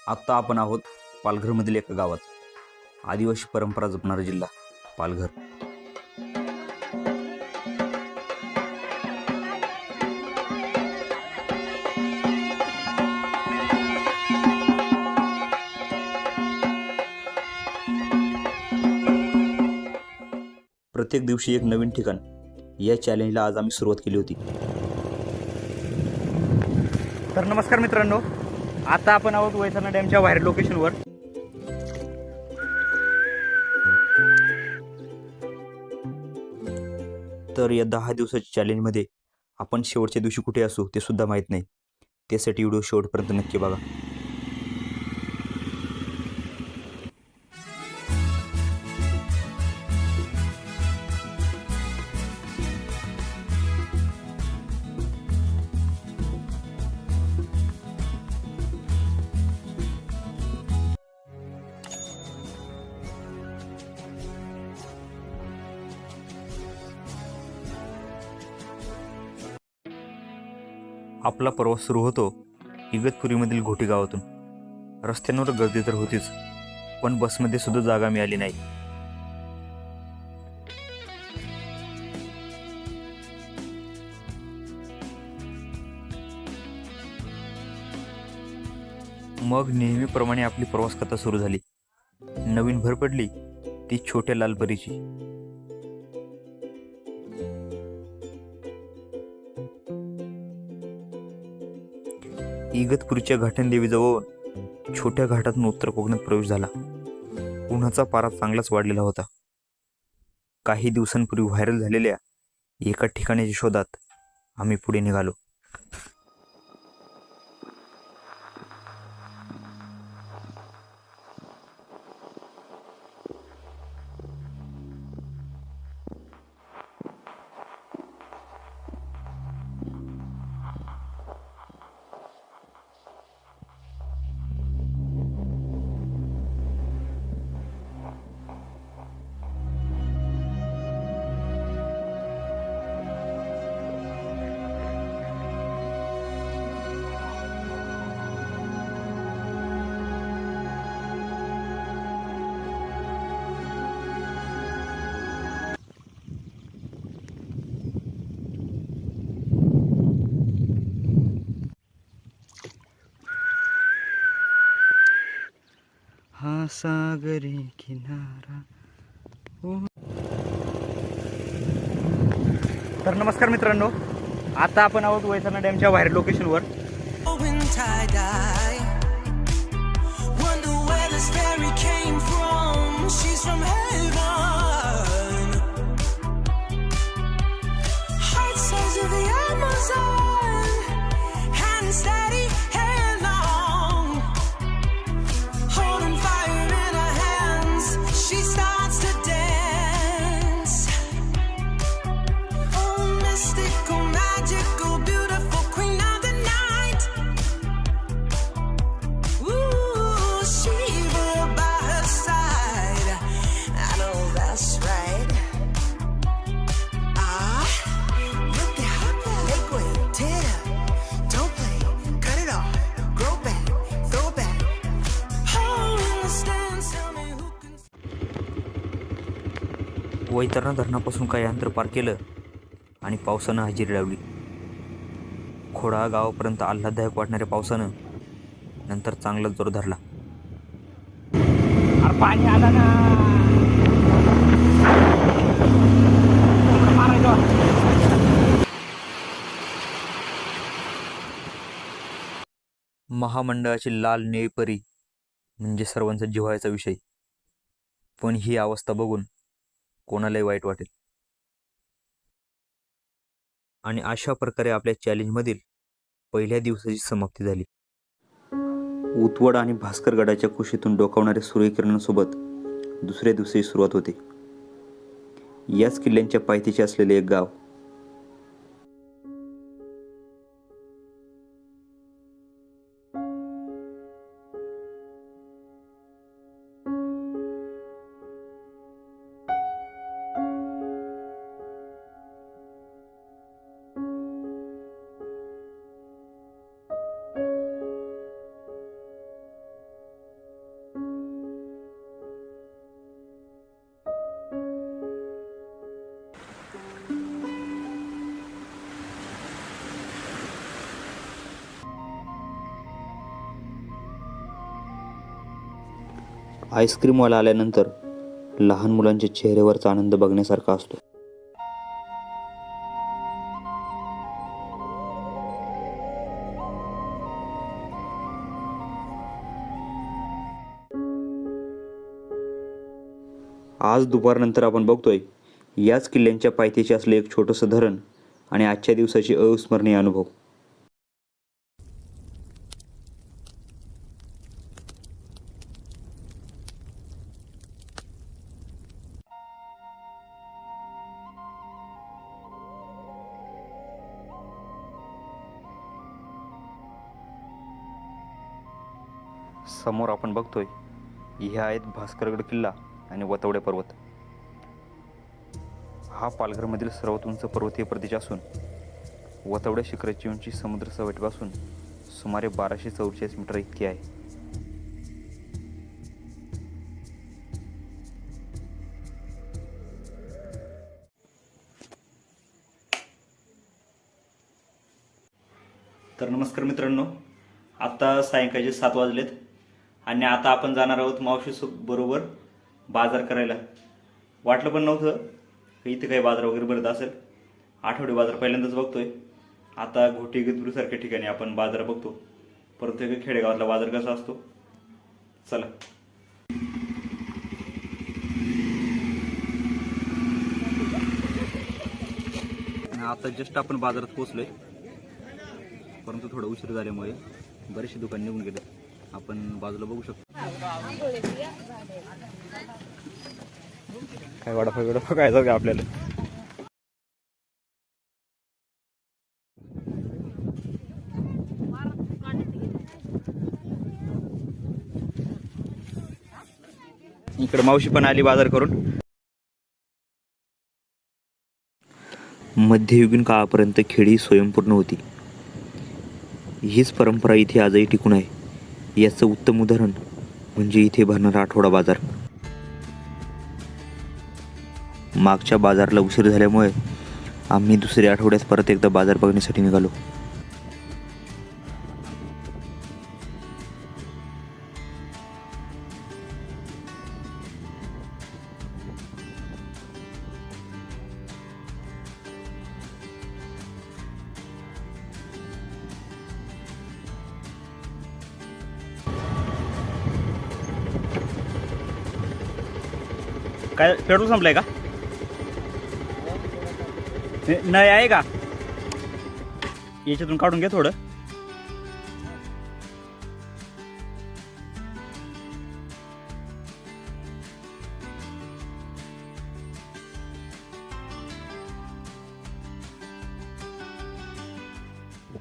आत्ता आपण आहोत पालघरमधील एका गावात. आदिवासी परंपरा जपणारा जिल्हा पालघर. प्रत्येक दिवशी एक नवीन ठिकाण, या चॅलेंजला आज आम्ही सुरुवात केली होती. तर नमस्कार मित्रांनो, आता आपण आहोत वैतरणा डॅमच्या बाहेर लोकेशनवर. तर या 10 दिवसाच्या चॅलेंजमध्ये आपण शेवटच्या दिवशी कुठे असू ते सुद्धा माहीत नाही. त्यासाठी व्हिडिओ शेवटपर्यंत नक्की बघा. आपला प्रवास सुरू होतो इगतपुरीमधील घोटी गावातून. रस्त्यांवर गर्दी तर होतीच, पण बसमध्ये सुद्धा जागा मिळाली नाही. मग नेहमीप्रमाणे आपली प्रवास कथा सुरू झाली. नवीन भर पडली ती छोट्या लालपरीची. इगतपुरीच्या घाटनदेवीजवळ छोट्या घाटातून उत्तर कोकणात प्रवेश झाला. उन्हाचा पारा चांगलाच वाढलेला होता. काही दिवसांपूर्वी व्हायरल झालेल्या एका ठिकाणाच्या शोधात आम्ही पुढे निघालो. हा सागरी किनारा. तर नमस्कार मित्रांनो, आता आपण आहोत वैतरणा डॅमच्या बाहेर लोकेशनवर. वैतरणा धरणापासून काही अंतर पार केलं आणि पावसानं हजेरी लावली. खोडा गावापर्यंत आल्हाददायक वाटणाऱ्या पावसानं नंतर चांगलाच जोर धरला. पाणी आला ना. महामंडळाची लाल निळी परी म्हणजे सर्वांचा जिव्हाळ्याचा विषय. पण ही अवस्था बघून कोणालाही वाईट वाटेल. आणि अशा प्रकारे आपल्या चॅलेंजमधील पहिल्या दिवसाची समाप्ती झाली. उतवड आणि भास्करगडाच्या कुशीतून डोकावणाऱ्या सूर्यकिरणांसोबत दुसऱ्या दिवसाची सुरुवात होते. याच किल्ल्यांच्या पायथ्याशी असलेले एक गाव. आईस्क्रीमवाला आल्यानंतर लहान मुलांच्या चेहऱ्यावरचा आनंद बघण्यासारखा असतो. आज दुपारनंतर आपण बघतोय याच किल्ल्यांच्या पायथ्याशी असले एक छोटंसं धरण आणि आजच्या दिवसाचे अविस्मरणीय अनुभव. समोर आपण बघतोय हे आहेत भास्करगड किल्ला आणि वतवडे पर्वत. हा पालघरमधील सर्वात उंच पर्वतीय प्रदेश असून वतवड्या शिखराची उंची समुद्र सपाटीपासून सुमारे 1244 मीटर इतकी आहे. तर नमस्कार मित्रांनो, आता सायंकाळचे 7 वाजलेत आणि आता आपण जाणार आहोत मावशी बरोबर बाजार करायला. वाटलं पण नव्हतं इथे काही बाजार वगैरे भरत असेल. आठवडे बाजार पहिल्यांदाच बघतोय. आता घोटी सारख्या ठिकाणी आपण बाजार बघतो, परंतु खेडेगावातला बाजार कसा असतो चला. आता जस्ट आपण बाजारात पोहोचलोय, परंतु थोडं उशीर झाल्यामुळे बरेचसे दुकान निघून गेले. आपण बाजूला बघू शकतो काय वडापाव काय जाऊ आपल्याला. इकडे मावशी पण आली बाजार करून. मध्ययुगीन काळापर्यंत खेडी स्वयंपूर्ण होती. हीच परंपरा इथे आजही टिकून आहे. याचं उत्तम उदाहरण म्हणजे इथे भरणारा आठवडा बाजार. मागच्या बाजारला उशीर झाल्यामुळे आम्ही दुसऱ्या आठवड्यात परत एकदा बाजार बघण्यासाठी निघालो. काय पेट्रोल संपलंय का? नाही आहे का? याच्यातून काढून घ्या थोडं.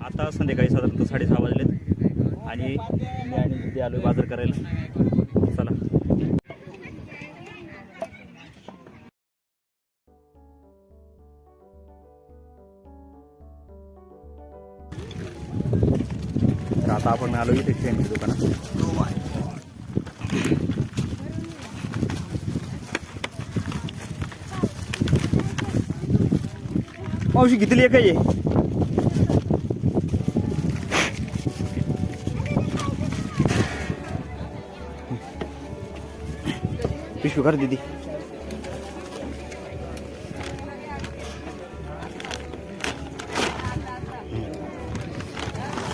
आता संध्याकाळी साधारणतः 6:30 वाजलेत आणि मी आणि तिथे आलोय बाजार करायला. चला. आता आपण आलो इथे ट्रेनच्या दुकानात. मावशी कितीली एक आहे? पिशवी कर दीदी.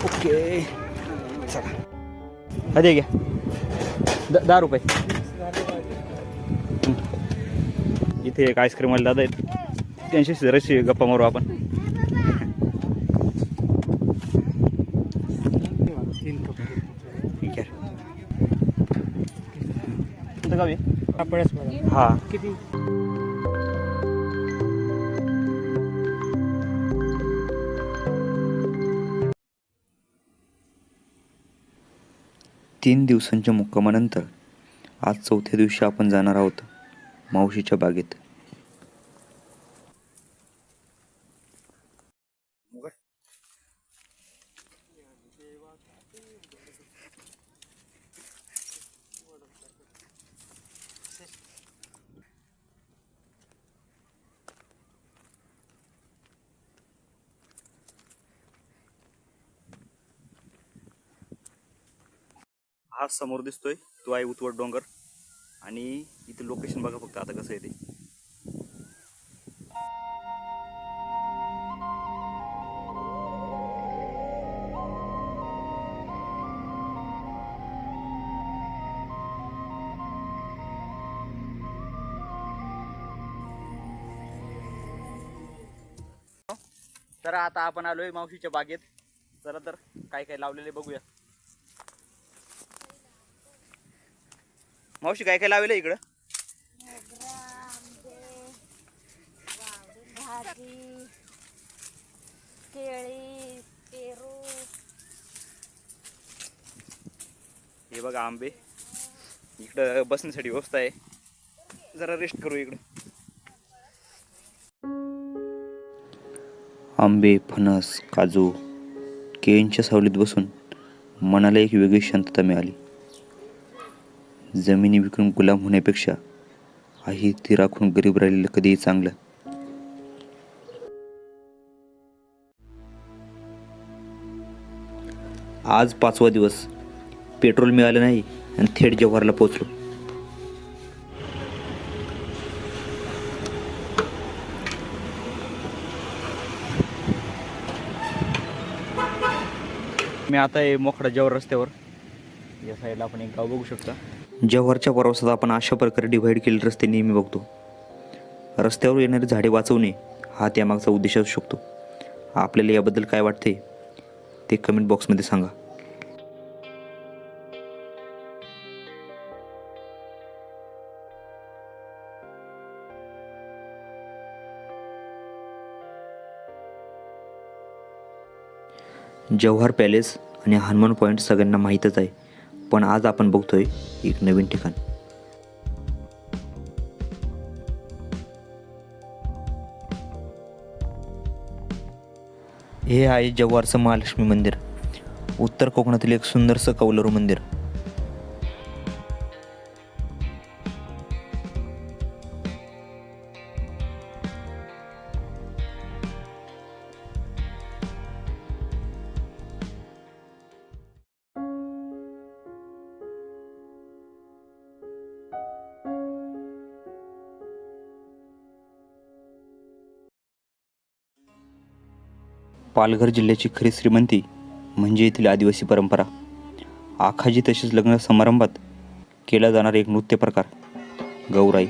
ओके चला. अरे घ्या 10 रुपये. इथे एक आईस्क्रीमवाले दादा आहेत, त्यांची जराशी गप्पा मारू आपण. ठीक आहे. कोणतं गाव आहे? हा किती? तीन दिवसांच्या मुक्कामानंतर आज चौथ्या दिवशी आपण जाणार आहोत मावशीच्या बागेत. हा समोर दिसतोय तो आहे उतवड डोंगर. आणि इथं लोकेशन बघा फक्त आता कसं आहे ते. तर आता आपण आलोय मावशीच्या बागेत. चला तर काय काय लावलेले बघूया. मावशी काय काय लावलेलं इकडं? भाजी, केळी, पेरू. हे बघा आंबे. इकडं बसण्यासाठी व्यवस्था आहे. जरा रेस्ट करू इकडं. आंबे, फणस, काजू, केळींच्या सावलीत बसून मनाला एक वेगळी शांतता मिळाली. जमिनी विकून गुलाम होण्यापेक्षा आई ती राखून गरीब राहिलेलं कधीही चांगलं. आज 5वा दिवस. पेट्रोल मिळालं नाही आणि थेट जव्हारला पोचलो. मी आता आहे मोखडा जव्हार रस्त्यावर. या साईडला आपण एक गाव बघू शकता. जव्हारच्या प्रवासात आपण अशा प्रकारे डिव्हाइड केलेले रस्ते नेहमी बघतो. रस्त्यावर येणारी झाडे वाचवणे हा त्यामागचा उद्देश असू शकतो. आपल्याला याबद्दल काय वाटते ते कमेंट बॉक्समध्ये सांगा. जव्हार पॅलेस आणि हनुमान पॉईंट सगळ्यांना माहीतच आहे, पण आज आपण बघतोय एक नवीन ठिकाण. हे आहे जव्हारचं महालक्ष्मी मंदिर. उत्तर कोकणातील एक सुंदरसं कौलारू मंदिर. पालघर जिल्ह्याची खरी श्रीमंती म्हणजे येथील आदिवासी परंपरा. आखाजी तसेच लग्न समारंभात केला जाणारा एक नृत्य प्रकार गौराई.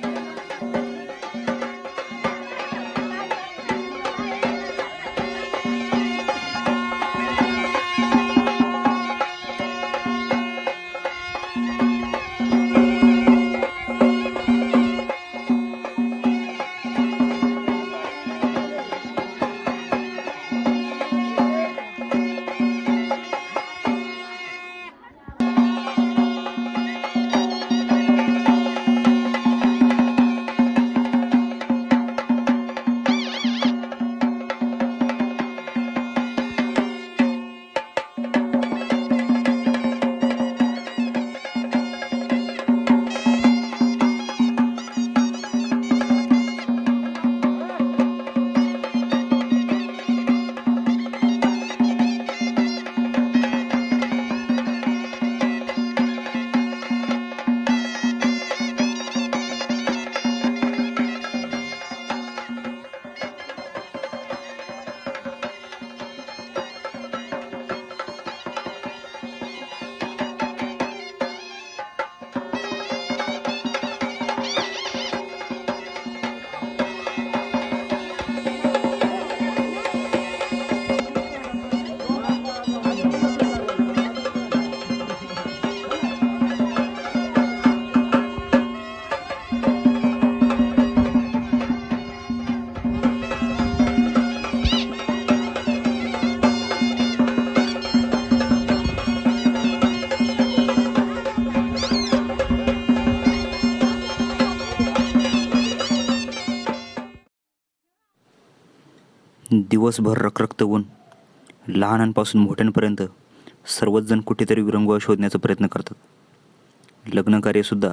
दिवसभर रखरखत ऊन. लहानांपासून मोठ्यांपर्यंत सर्वच जण कुठेतरी विरंगुळा शोधण्याचा प्रयत्न करतात. लग्नकार्यसुद्धा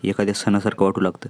एखाद्या सणासारखं वाटू लागतं.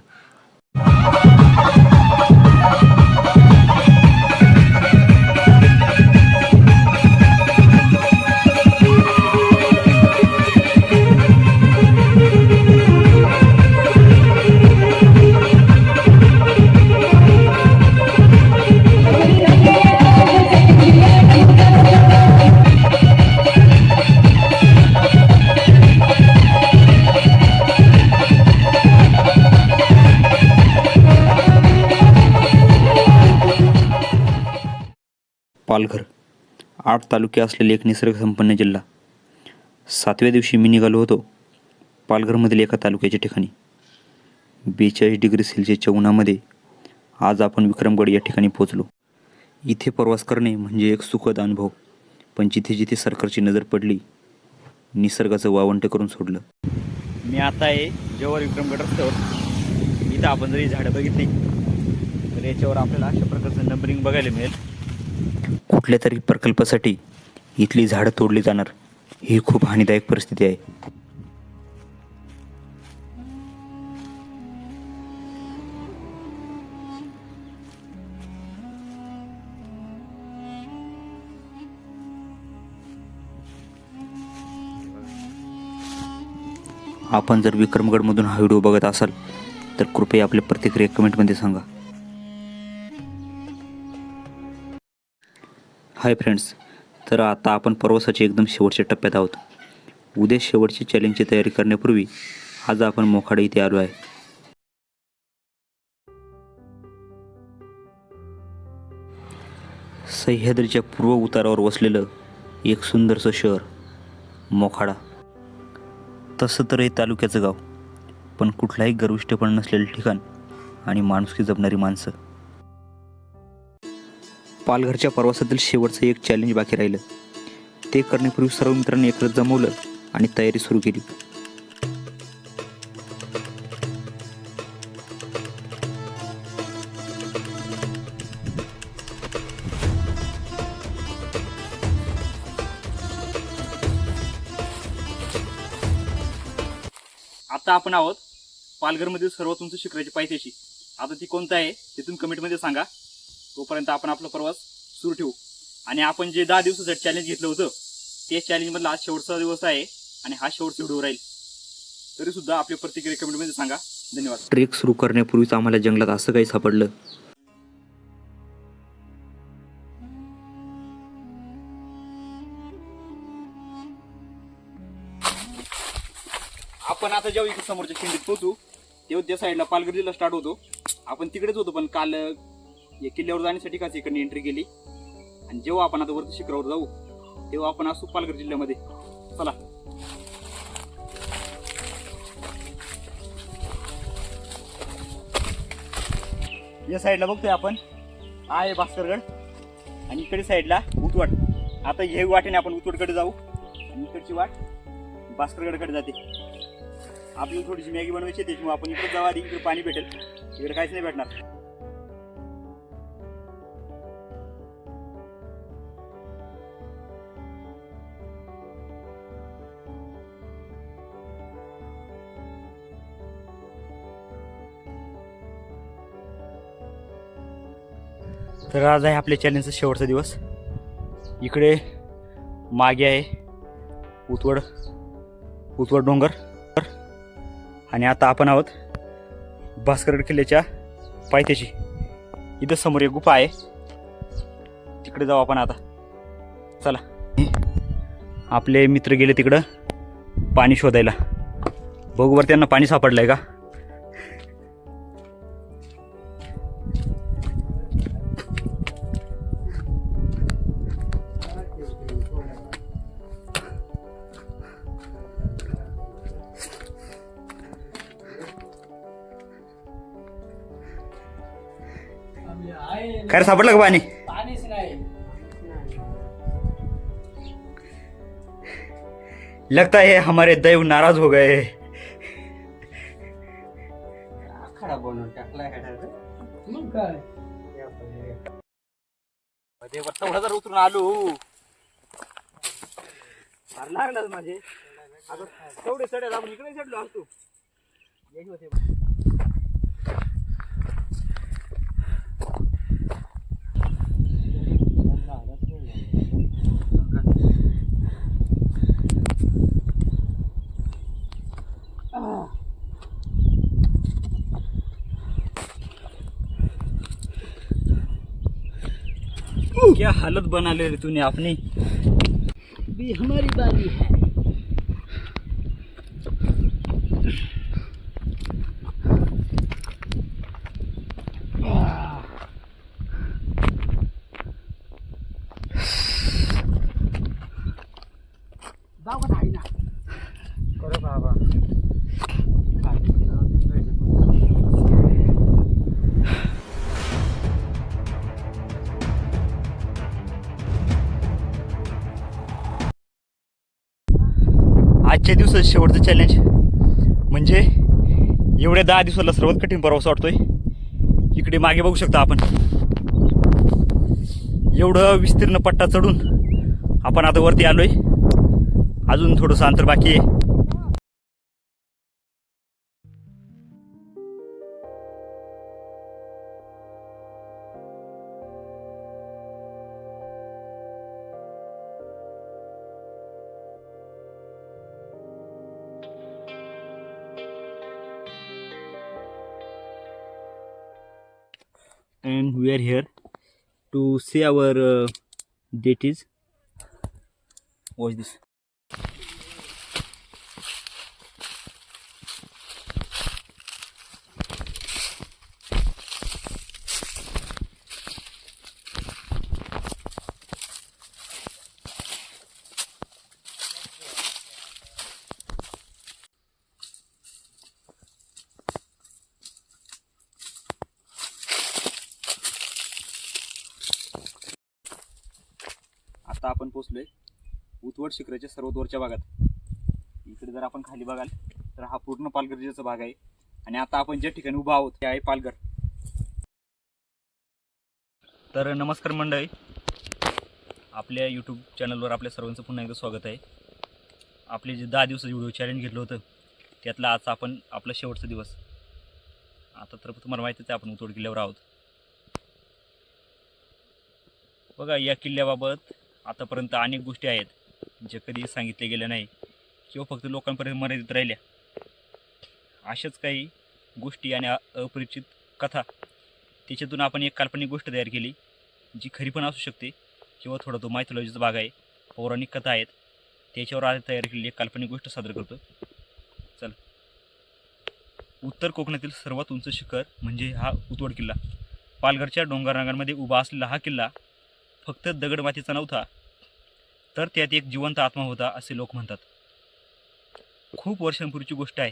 पालघर 8 तालुके असलेले एक निसर्गसंपन्न जिल्हा. 7व्या दिवशी मी निघालो होतो पालघरमधील एका तालुक्याच्या ठिकाणी. 42 डिग्री सेल्सिअसच्या उन्हामध्ये आज आपण विक्रमगड या ठिकाणी पोहोचलो. इथे प्रवास करणे म्हणजे एक सुखद अनुभव, पण जिथे जिथे सरकारची नजर पडली निसर्गाचं वावंट करून सोडलं. मी आता आहे जेव्हा विक्रमगड रस्त्यावर. इथं आपण जरी झाडं बघितली तर याच्यावर आपल्याला अशा प्रकारचं नंबरिंग बघायला मिळेल. कुठल्या तरी प्रकल्पासाठी इथली झाडं तोडली जाणार ही खूप हानीदायक परिस्थिती आहे. आपण जर विक्रमगडमधून हा व्हिडिओ बघत असाल तर कृपया आपल्या प्रतिक्रिया कमेंटमध्ये सांगा. हाय फ्रेंड्स, तर आता आपण प्रवासाच्या एकदम शेवटच्या टप्प्यात आहोत. उद्या शेवटची चॅलेंजची तयारी करण्यापूर्वी आज आपण मोखाडा इथे आलो आहे. सह्याद्रीच्या पूर्व उतारावर वसलेलं एक सुंदरसं शहर मोखाडा. तसं तर हे तालुक्याचं गाव, पण कुठलाही गर्विष्ठपण नसलेलं ठिकाण आणि माणुसकी जपणारी माणसं. पालघरच्या प्रवासातील शेवटचं एक चॅलेंज बाकी राहिलं. ते करण्यापूर्वी सर्व मित्रांनी एकत्र जमवलं आणि तयारी सुरू केली. आता आपण आहोत पालघरमधील सर्वात उंच शिखराची पायथ्याशी. आता ती कोणतं आहे ते तुम्ही कमेंटमध्ये सांगा. तोपर्यंत आपण आपला प्रवास सुरू ठेवू. आणि आपण जे 10 दिवसाचं चॅलेंज घेतलं होतं ते चॅलेंजमधला आज शेवटचा दिवस आहे आणि हा शेवटचा व्हिडिओ राहील. तरी सुद्धा आपली प्रतिक्रिया कमेंटमध्ये सांगा. धन्यवाद. ट्रेक सुरू करण्यापूर्वीच आम्हाला जंगलात असं काही सापडलं. आपण आता जेव्हा इथे समोरच्या खिंडीत पोहोचू तेव्हा त्या साईडला पालघर जिल्हा स्टार्ट होतो. आपण तिकडेच होतो, पण काल या किल्ल्यावर जाण्यासाठी काच इकडे एंट्री केली. आणि जेव्हा आपण आता वरती शिखरावर जाऊ तेव्हा आपण असू पालघर जिल्ह्यामध्ये. चला. या साईडला बघतोय आपण आहे भास्करगड आणि इकडे साईडला उतवाड. आता हे वाटेने आपण उतवाडकडे जाऊ आणि इकडची वाट भास्करगडकडे जाते. आपल्याला थोडीशी मॅगी बनवायची, त्याच्यामुळे आपण इकडे जाऊ. आधी इकडे पाणी भेटेल, इकडे काहीच नाही भेटणार. तर आज आहे आपल्या चॅलेंजचा शेवटचा दिवस. इकडे मागे आहे उतवड डोंगर आणि आता आपण आहोत भास्करगड किल्ल्याच्या पायथ्याशी. इथं समोर एक गुफा आहे, तिकडे जाऊ आपण आता. चला. आपले मित्र गेले तिकडं पाणी शोधायला. बघू वर त्यांना पाणी सापडलंय का. काय रे, सापडलं का पाणी? पाणीच नाही. लगता है हमारे दैव नाराज हो गए. आखाडा बनवून टाकला मग काय. तेवढा जर उतरून आलो लागलाच माझे. आता तेवढे चढेल आपण इकडे चढलो असतो. क्या हालत बना ले रे तूने अपनी. भी हमारी बारी है. आजच्या दिवसाचं शेवटचं चॅलेंज म्हणजे एवढ्या 10 दिवसाला सर्वात कठीण प्रवास वाटतोय. इकडे मागे बघू शकता आपण, एवढं विस्तीर्ण पट्टा चढून आपण आता वरती आलोय. अजून थोडंसं अंतर बाकी आहे. And we are here to see our deities. Watch this. आता आपण पोचलोय उतवड शिखराच्या सर्वात वरच्या भागात. इकडे जर आपण खाली बघाल तर हा पूर्ण पालघर जिल्ह्याचा भाग आहे. आणि आता आपण ज्या ठिकाणी उभा आहोत ते आहे पालघर. तर नमस्कार मंडळी, आपल्या यूट्यूब चॅनलवर आपल्या सर्वांचं पुन्हा एकदा स्वागत आहे. आपले जे 10 दिवसाचं व्हिडिओ चॅलेंज घेतलं होतं त्यातला आज आपण आपला शेवटचा दिवस. आता तर तुम्हाला माहितीच आहे आपण उतवड किल्ल्यावर आहोत. बघा, या किल्ल्याबाबत आतापर्यंत अनेक गोष्टी आहेत ज्या कधी सांगितल्या गेल्या नाही किंवा फक्त लोकांपर्यंत मर्यादित राहिल्या. अशाच काही गोष्टी आणि अपरिचित कथा, त्याच्यातून आपण एक काल्पनिक गोष्ट तयार केली जी खरी पण असू शकते किंवा थोडा तो मायथॉलॉजीचा भाग आहे, पौराणिक कथा आहेत, त्याच्यावर आज तयार केलेली एक काल्पनिक गोष्ट सादर करतो. चला. उत्तर कोकणातील सर्वात उंच शिखर म्हणजे हा उतवड किल्ला. पालघरच्या डोंगररांगांमध्ये उभा असलेला हा किल्ला फक्त दगडमातीचा नव्हता, तर त्यात एक जिवंत आत्मा होता असे लोक म्हणतात. खूप वर्षांपूर्वीची गोष्ट आहे.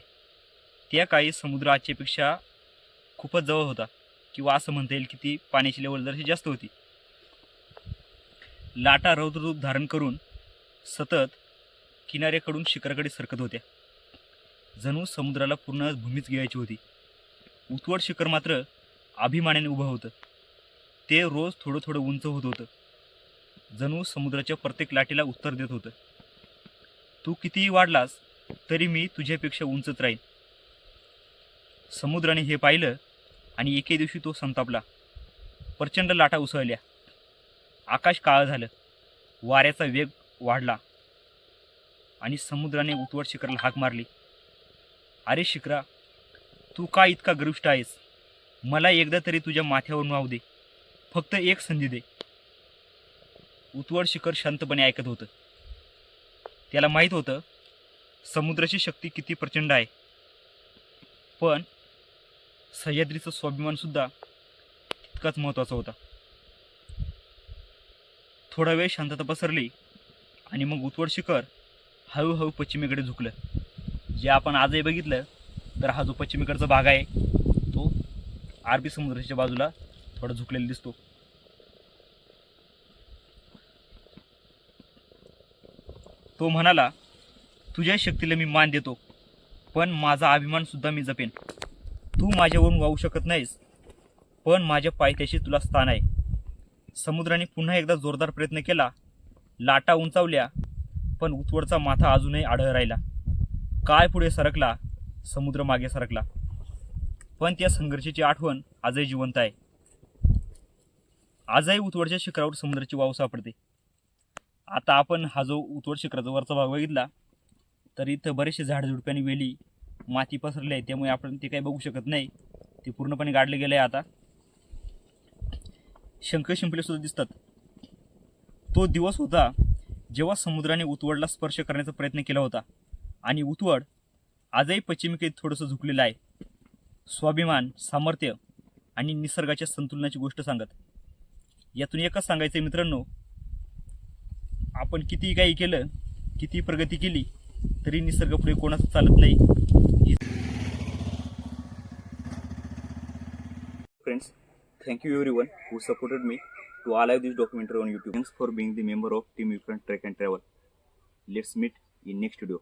त्या काळी समुद्र आजच्यापेक्षा खूपच जवळ होता, किंवा असं म्हणता येईल की ती पाण्याची लेवल जराशी जास्त होती. लाटा रौद्ररूप धारण करून सतत किनाऱ्याकडून शिखराकडे सरकत होत्या. जणू समुद्राला पूर्ण भूमीच गिळायची होती. उतवड शिखर मात्र अभिमानाने उभं होतं. ते रोज थोडं थोडं उंच होत होतं, जणू समुद्राच्या प्रत्येक लाटेला उत्तर देत होतं, तू कितीही वाढलास तरी मी तुझ्यापेक्षा उंचच राहीन. समुद्राने हे पाहिलं आणि एके दिवशी तो संतापला. प्रचंड लाटा उसळल्या, आकाश काळं झालं, वाऱ्याचा वेग वाढला आणि समुद्राने उतवड शिखराला हाक मारली. अरे शिखरा, तू का इतका गर्विष्ठ आहेस? मला एकदा तरी तुझ्या माथ्यावरून वाहू दे, फक्त एक संधी दे. उतवड शिखर शांतपणे ऐकत होतं. त्याला माहीत होतं समुद्राची शक्ती किती प्रचंड आहे, पण सह्याद्रीचं स्वाभिमान सुद्धा तितकाच महत्त्वाचा होता. थोडा वेळ शांतता पसरली आणि मग उतवड शिखर हळूहळू पश्चिमेकडे झुकलं. जे आपण आजही बघितलं तर हा जो पश्चिमेकडचा भाग आहे तो अरबी समुद्राच्या बाजूला थोडा झुकलेला दिसतो. तो म्हणाला, तुझ्या शक्तीला मी मान देतो, पण माझा अभिमान सुद्धा मी जपेन. तू माझ्यावरून वाहू शकत नाहीस, पण माझ्या पायथ्याशी तुला स्थान आहे. समुद्राने पुन्हा एकदा जोरदार प्रयत्न केला. लाटा उंचावल्या, पण उतवडचा माथा अजूनही आढळ राहिला. काय पुढे सरकला, समुद्र मागे सरकला, पण त्या संघर्षाची आठवण आजही जिवंत आहे. आजही उतवडच्या शिखरावर समुद्राची वाव सापडते. आता आपण हा जो उतवड शिखराचा वरचा भाग बघितला तर इथं बरेचसे झाडझुडप्याने वेली माती पसरली आहे, त्यामुळे आपण ते काही बघू शकत नाही. ते पूर्णपणे गाडले गेले आहे. आता शंख शिंपले सुद्धा दिसतात. तो दिवस होता जेव्हा समुद्राने उतवडला स्पर्श करण्याचा प्रयत्न केला होता, आणि उतवड आजही पश्चिमेकडे थोडंसं झुकलेलं आहे, स्वाभिमान, सामर्थ्य आणि निसर्गाच्या संतुलनाची गोष्ट सांगत. यातून एकच सांगायचं आहे मित्रांनो, आपण कितीही काही केलं, किती प्रगती केली तरी निसर्ग पुढे कोणाचं चालत नाही. Friends, thank you everyone who supported me to alive this documentary on YouTube. Thanks for being the member of Team Ukraine Trek and Travel. Let's meet in next video.